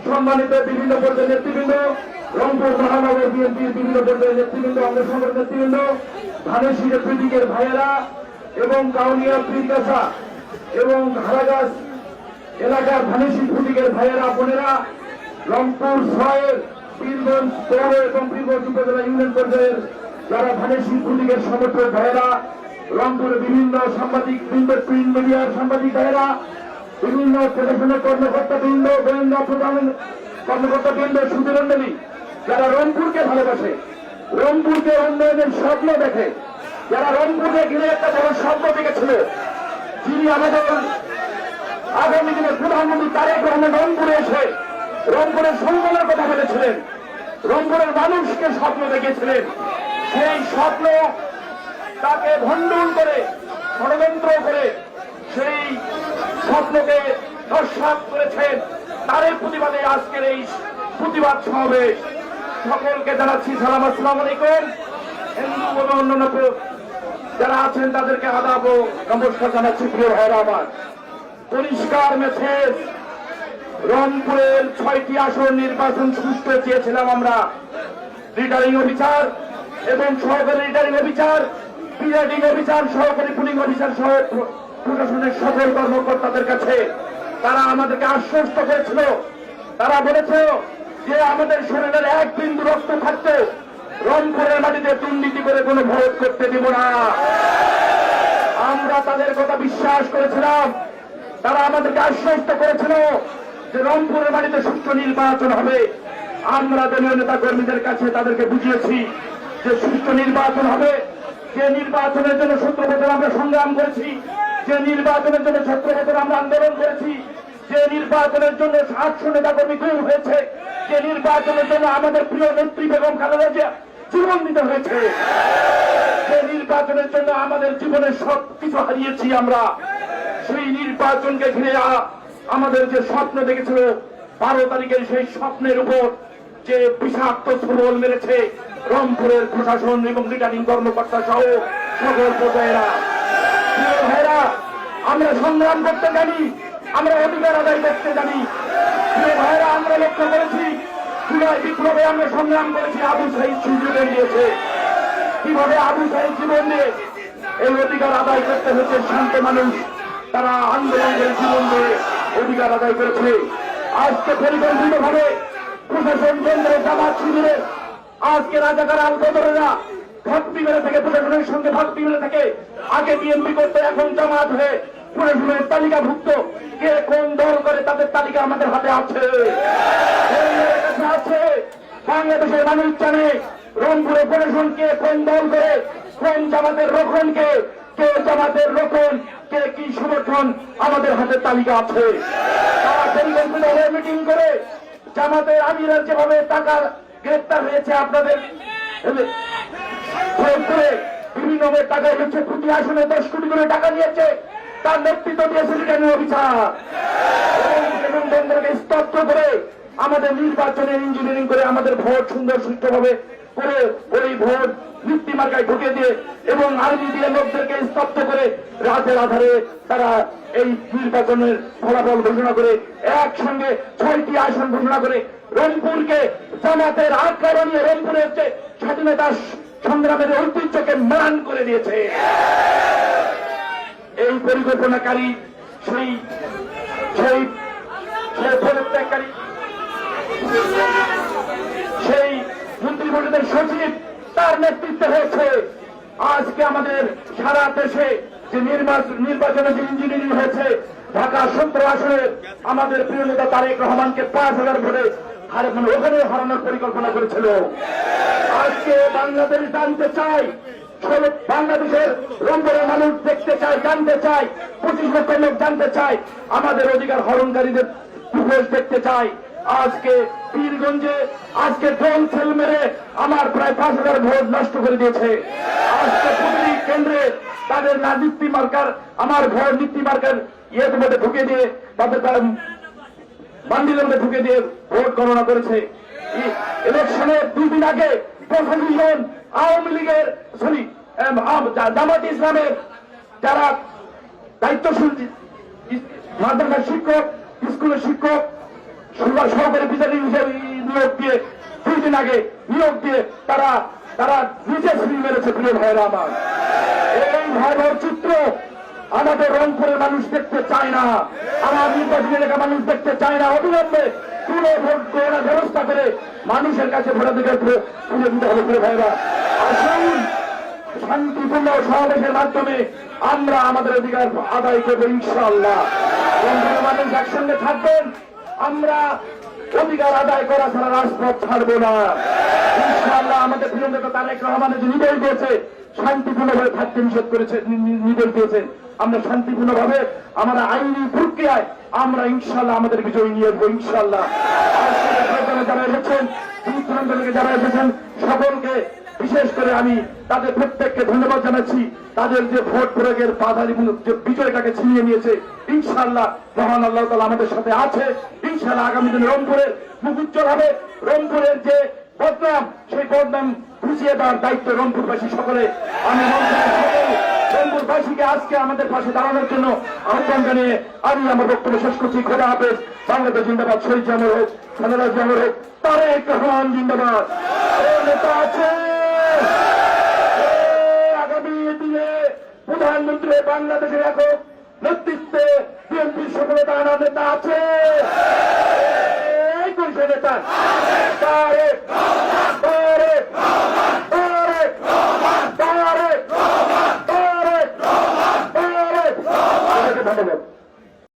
সম্মানিত বিভিন্ন পর্যায়ের নেতৃবৃন্দ, রংপুর মহানগর বিএনপির বিভিন্ন পর্যায়ের নেতৃবৃন্দ, আমাদের সংগঠনের নেতৃবৃন্দ, ধানেশীর প্রতীকের ভাইয়েরা এবং কাউনিয়া পীরগাছা এবং হারাগাছ এলাকার ধানেশী প্রতীকের ভাইয়েরা বোনেরা, রংপুর শহরের পীরগঞ্জ পৌর এবং পীরগঞ্জ উপজেলা ইউনিয়ন পর্যায়ের যারা ধানেশী প্রতীকের সমর্থক ভাইয়েরা, রংপুরের বিভিন্ন সাংবাদিক বৃন্দ, প্রিন্ট মিডিয়ার সাংবাদিক ভাইয়েরা, বিভিন্ন প্রশাসনের কর্মকর্তা বৃন্দ, গোয়েন্দা প্রধান কর্মকর্তা বৃন্দ, সুধীরমন্ডলী যারা রংপুরকে ভালোবাসে, রংপুরকে উন্নয়নের স্বপ্ন দেখে, যারা রংপুরকে ঘিরে একটা বড় স্বপ্ন দেখেছিল, যিনি আমাদের আগামী দিনে প্রধানমন্ত্রী তারেক রহমান রংপুরে এসে রংপুরের সংগঠনের কথা বলেছিলেন, রংপুরের মানুষকে স্বপ্ন দেখেছিলেন, সেই স্বপ্ন তাকে ভণ্ডুল করে ষড়যন্ত্র করে সেই স্বপ্নকে নস্যাৎ করেছেন। তারই প্রতিবাদে আজকের এই প্রতিবাদ সমাবেশ। সকলকে জানাচ্ছি সালাম, আসসালামু আলাইকুম। হিন্দু এবং অন্যান্য যারা আছেন তাদেরকে আদাব ও নমস্কার জানাচ্ছি। প্রিয় ভাইরা আমার, পরিষ্কার মেসেজ, রংপুরের 6টি আসন নির্বাচন সুষ্ঠু চেয়েছিলাম আমরা। রিটার্নিং অফিসার এবং সহকারী রিটার্নিং অফিসার, প্রিজাইডিং অফিসার, সহকারী পুলিং অফিসার সহ প্রশাসনের সকল কর্মকর্তাদের কাছে তারা আমাদেরকে আশ্বস্ত করেছিল। তারা বলেছে যে আমাদের শরীরের এক বিন্দু রক্ত থাকতে রংপুরের মাটিতে দুর্নীতি করে কোনো ভোট করতে দিব না। আমরা তাদের কথা বিশ্বাস করেছিলাম। তারা আমাদেরকে আশ্বস্ত করেছিল যে রংপুরের মাটিতে সুষ্ঠু নির্বাচন হবে। আমরা দলীয় নেতা কর্মীদের কাছে তাদেরকে বুঝিয়েছি যে সুষ্ঠু নির্বাচন হবে। যে নির্বাচনের জন্য 17 বছর আমরা সংগ্রাম করেছি, যে নির্বাচনের জন্য 17 বছর আমরা আন্দোলন করেছি, যে নির্বাচনের জন্য 700 নেতা কর্মী গুম হয়েছে, যে নির্বাচনের জন্য আমাদের প্রিয় নেত্রী বেগম খালেদা জিয়া জীবন দিতে হয়েছে, যে নির্বাচনের জন্য আমাদের জীবনের সবকিছু হারিয়েছি আমরা, সেই নির্বাচনকে ঘিরে আমাদের যে স্বপ্ন দেখেছিল 12 তারিখের সেই স্বপ্নের উপর যে বিষাক্ত সবল মেরেছে রংপুরের প্রশাসন এবং রিটার্নিং কর্মকর্তা সহ সকল পর্যায়েরা। ভাইরা, আমরা সংগ্রাম করতে জানি, আমরা অধিকার আদায় করতে জানি। ভাইরা, আমরা লক্ষ্য করেছি জুলাই বিপ্লবে আমরা সংগ্রাম করেছি, আবু সাইদ জীবন দিয়েছে। কিভাবে আবু সাইদ জীবন দিয়ে এই অধিকার আদায় করতে হচ্ছে, শান্ত মানুষ তারা আন্দোলন করে জীবন দিয়ে অধিকার আদায় করেছে। আজকে পরিকল্পিত ভাবে প্রশাসন কেন্দ্রে জামাত শিবিরে আজকে রাজাকার আল বদরেরা ভক্তি মেরে থেকে প্রশাসনের সঙ্গে ভক্তি মেরে থেকে আগে বিএনপি করতে এখন জামাত হয়ে প্রশাসনের তালিকাভুক্ত কে কোন দল করে তাদের তালিকা আমাদের হাতে আছে। বাংলাদেশের মানুষ জানে রংপুরে প্রশাসনকে কোন দল করে, কোন জামাতের রক্ষণকে, কে জামাতের রক্ষণ, কে কি সমর্থন আমাদের হাতে তালিকা আছে। তারা পরিকল্পিত হয়ে মিটিং করে জামাতের আমিরা যেভাবে টাকা গ্রেপ্তার হয়েছে আপনাদের বিভিন্ন টাকা হচ্ছে, প্রতি আসনে 10 কোটি করে টাকা নিয়েছে, তার নেতৃত্ব দিয়েছে রিটার্নিং অফিসার এবং বন্ধুকে স্তব্ধ করে আমাদের নির্বাচনের ইঞ্জিনিয়ারিং করে আমাদের ভোট সুন্দর সুষ্ঠুভাবে করে ওই ভোট মৃত্যু মার্কায় ঢুকে দিয়ে এবং আর্মি দিয়ে লোকদেরকে স্তব্ধ করে রাতের আধারে তারা এই নির্বাচনের ফলাফল ঘোষণা করে একসঙ্গে 6টি আসন ঘোষণা করে রংপুরকে জামাতের আক্রমণ নিয়ে রংপুরের যে স্বাধীনতা সংগ্রামের ঐতিহ্যকে ম্লান করে দিয়েছে। এই পরিকল্পনাকারী সেই সেই পদত্যাগকারী সেই মন্ত্রী পরিষদের সচিব তার নেতৃত্বে হয়েছে। আজকে আমাদের সারা দেশে যে নির্বাচনে যে ইঞ্জিনিয়ারিং হয়েছে, ঢাকা 17 আসনে আমাদের প্রিয় নেতা তারেক রহমানকে 5000 ভোটে ওখানে হারানোর পরিকল্পনা করেছিল। আজকে বাংলাদেশ জানতে চাই, বাংলাদেশের রংপুরের মানুষ দেখতে চায়, জানতে চায়, 25 লক্ষ লোক জানতে চায়, আমাদের অধিকার হরণকারীদের মুখোশ দেখতে চায়। আজকে পীরগঞ্জে আজকে ড্রোন সেল মেরে আমার প্রায় 5000 ভোট নষ্ট করে দিয়েছে। আজকে প্রতিটি কেন্দ্রে তাদের না নীতি মার্কার, আমার ভোট নীতি মার্কার ইয়ের মধ্যে ঢুকে দিয়ে তাদের বান্ডিলের মধ্যে ঢুকে দিয়ে ভোট গণনা করেছে। ইলেকশনের 2 দিন আগে প্রশাসন আওয়ামী লীগের জামাত ইসলামের যারা দায়িত্বশীল মাদ্রাসার শিক্ষক, স্কুলের শিক্ষক, সহকারী বিচারী হিসেবে নিয়োগ দিয়ে 2 দিন আগে নিয়োগ দিয়ে তারা তারা নিজে ছুরি মেরেছে। প্রিয় ভাইয়েরা আমার, এই ভয়াবহ চিত্র আমাদের রংপুরের মানুষ দেখতে চায় না, আমার নির্বাচনী এলাকার মানুষ দেখতে চায় না। অবিলম্বে পুরো ভোট গ্রহণের ব্যবস্থা করে মানুষের কাছে ভোটাধিকার তুলে দিতে হবে। প্রিয় ভাইয়েরা, আসুন শান্তিপূর্ণ সমাবেশের মাধ্যমে আমরা আমাদের অধিকার আদায় করবো ইনশাআল্লাহ। রংপুরের মানুষ একসঙ্গে থাকবেন, আমরা অধিকার আদায় করা ছাড়া রাজপথ ছাড়বো না ইনশাআল্লাহ। আমাদের প্রিয় নেতা তারেক রহমানের যে নির্দেশ দিয়েছে শান্তিপূর্ণভাবে থাকতে নিষেধ করেছে, নির্দেশ দিয়েছেন, আমরা শান্তিপূর্ণভাবে আমরা আইনি প্রক্রিয়ায় আমরা ইনশাআল্লাহ আমাদের বিজয় নিয়ে আসবো ইনশাআল্লাহ। যারা এসেছেন, যারা এসেছেন সকলকে বিশেষ করে আমি তাদের প্রত্যেককে ধন্যবাদ জানাচ্ছি। তাদের যে ভোট প্রয়োগের বাধা এবং যে বিজয়টাকে ছিনিয়ে নিয়েছে, ইনশাআল্লাহ মহান আল্লাহ তাআলা আমাদের সাথে আছে। ইনশাআল্লাহ আগামী দিনে রংপুরের মুখ উজ্জ্বল হবে। রংপুরের যে বদনাম, সেই বদনাম বুঝিয়ে দেওয়ার দায়িত্ব রংপুরবাসী সকলে। আমি রংপুরবাসীকে আজকে আমাদের পাশে দাঁড়ানোর জন্য আহ্বান জানিয়ে আমি আমার বক্তব্য শেষ করছি। খোদা হাফেজ। বাংলাদেশ জিন্দাবাদ। শহীদ জামর হোক, খালেদা জামর হোক, তারেক রহমান জিন্দাবাদ। নেতা আছে আগামী দিনে প্রধানমন্ত্রী বাংলাদেশের একক নেতৃত্বে বিএনপির সফলতা আনার নেতা আছে। এই নেতা তারেক